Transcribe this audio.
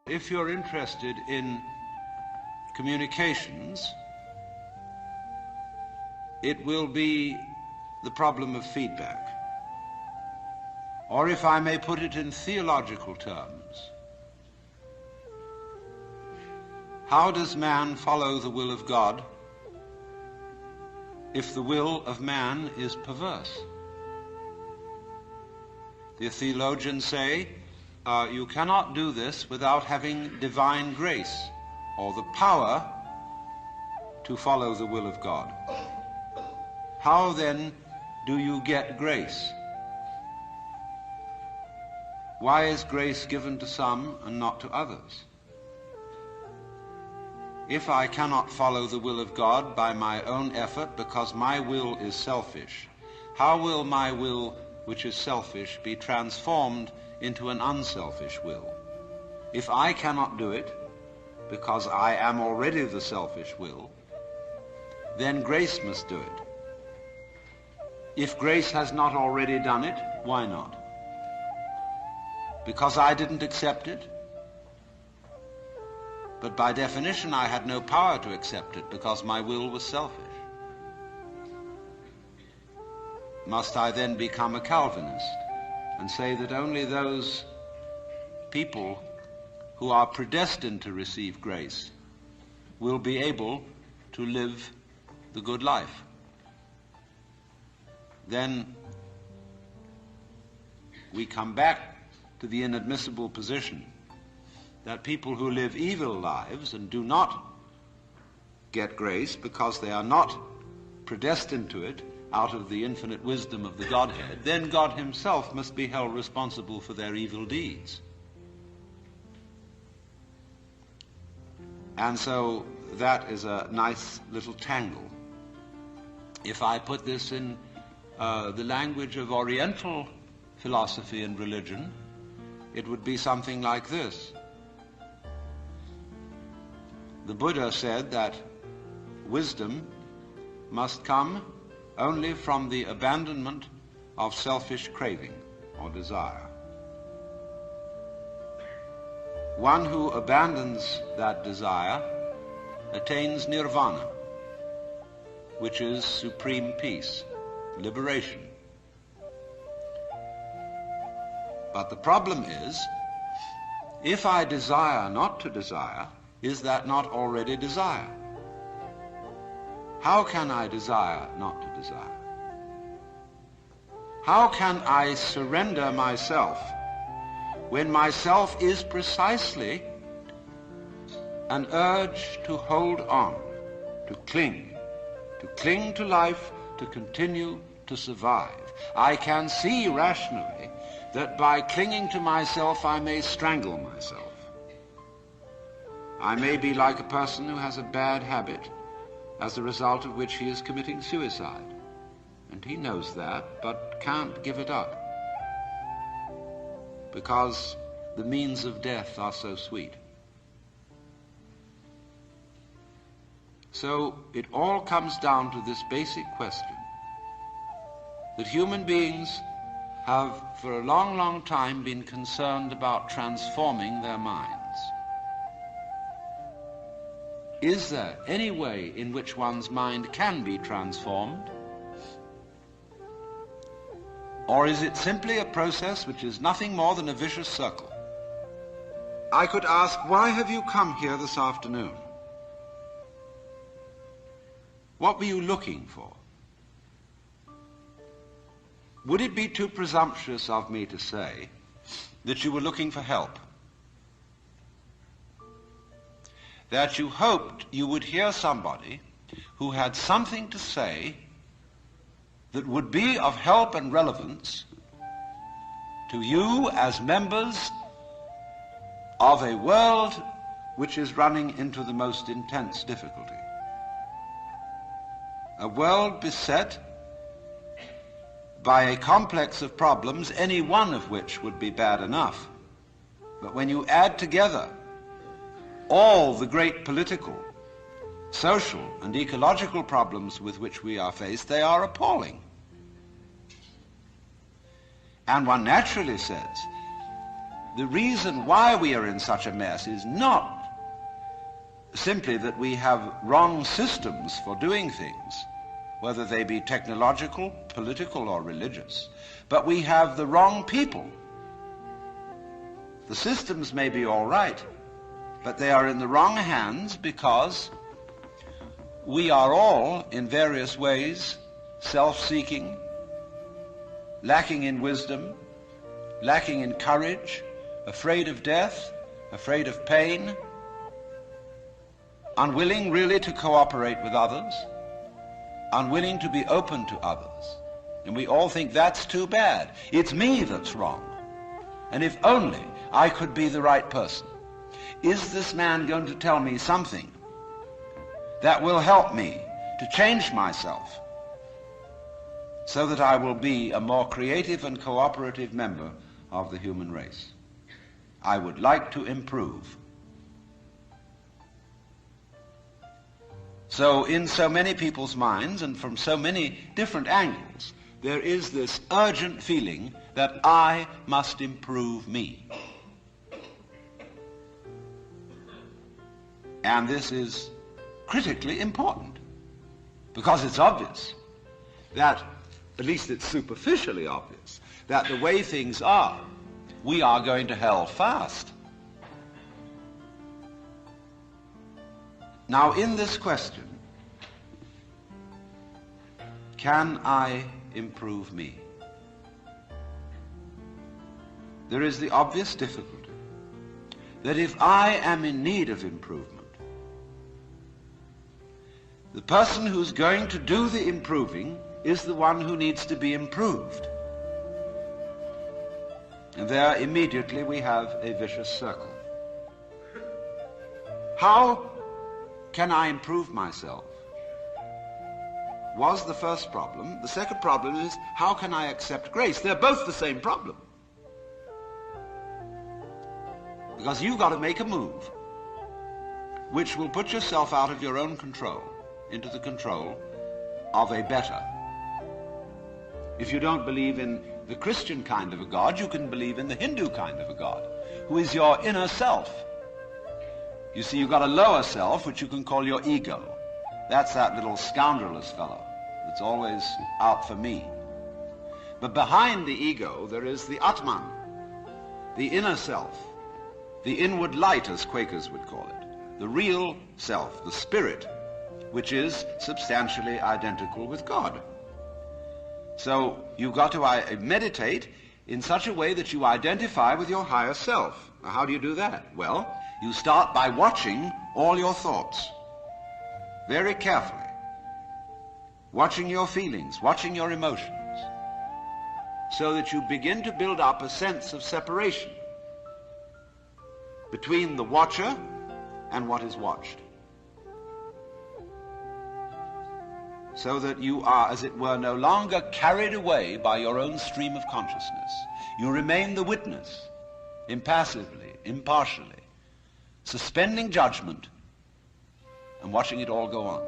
If you're interested in communications, it will be the problem of feedback. Or if I may put it in theological terms, how does man follow the will of God if the will of man is perverse? The theologians say, you cannot do this without having divine grace, or the power to follow the will of God. How then do you get grace? Why is grace given to some and not to others? If I cannot follow the will of God by my own effort because my will is selfish, how will my will, which is selfish, be transformed into an unselfish will? If I cannot do it because I am already the selfish will, then grace must do it. If grace has not already done it, why not? Because I didn't accept it? But by definition I had no power to accept it because my will was selfish. Must I then become a Calvinist and say that only those people who are predestined to receive grace will be able to live the good life? Then we come back to the inadmissible position that people who live evil lives and do not get grace because they are not predestined to it out of the infinite wisdom of the Godhead, then God himself must be held responsible for their evil deeds. And so that is a nice little tangle. If I put this in the language of Oriental philosophy and religion, it would be something like this. The Buddha said that wisdom must come only from the abandonment of selfish craving or desire. One who abandons that desire attains nirvana, which is supreme peace, liberation. But the problem is, if I desire not to desire, is that not already desire? How can I desire not to desire? How can I surrender myself when myself is precisely an urge to hold on, to cling to life, to continue to survive? I can see rationally that by clinging to myself I may strangle myself. I may be like a person who has a bad habit, as a result of which he is committing suicide. And he knows that, but can't give it up, because the means of death are so sweet. So it all comes down to this basic question, that human beings have for a long, long time been concerned about transforming their minds. Is there any way in which one's mind can be transformed? Or is it simply a process which is nothing more than a vicious circle? I could ask, why have you come here this afternoon? What were you looking for? Would it be too presumptuous of me to say that you were looking for help? That you hoped you would hear somebody who had something to say that would be of help and relevance to you as members of a world which is running into the most intense difficulty. A world beset by a complex of problems, any one of which would be bad enough. But when you add together all the great political, social, and ecological problems with which we are faced, they are appalling. And one naturally says the reason why we are in such a mess is not simply that we have wrong systems for doing things, whether they be technological, political, or religious, but we have the wrong people. The systems may be all right, but they are in the wrong hands because we are all, in various ways, self-seeking, lacking in wisdom, lacking in courage, afraid of death, afraid of pain, unwilling really to cooperate with others, unwilling to be open to others. And we all think that's too bad. It's me that's wrong. And if only I could be the right person. Is this man going to tell me something that will help me to change myself so that I will be a more creative and cooperative member of the human race? I would like to improve. So in so many people's minds and from so many different angles, there is this urgent feeling that I must improve me. And this is critically important because it's obvious that, at least it's superficially obvious, that the way things are, we are going to hell fast. Now, in this question, can I improve me? There is the obvious difficulty that if I am in need of improvement, the person who's going to do the improving is the one who needs to be improved. And there immediately we have a vicious circle. How can I improve myself? Was the first problem. The second problem is, how can I accept grace? They're both the same problem. Because you've got to make a move which will put yourself out of your own control into the control of a better. If you don't believe in the Christian kind of a God, you can believe in the Hindu kind of a God, who is your inner self. You see, you've got a lower self, which you can call your ego. That's that little scoundrelous fellow that's always out for me. But behind the ego, there is the Atman, the inner self, the inward light, as Quakers would call it, the real self, the spirit, which is substantially identical with God. So you've got to meditate in such a way that you identify with your higher self. Now, how do you do that? Well, you start by watching all your thoughts very carefully, watching your feelings, watching your emotions, so that you begin to build up a sense of separation between the watcher and what is watched, so that you are, as it were, no longer carried away by your own stream of consciousness. You remain the witness, impassively, impartially, suspending judgment and watching it all go on.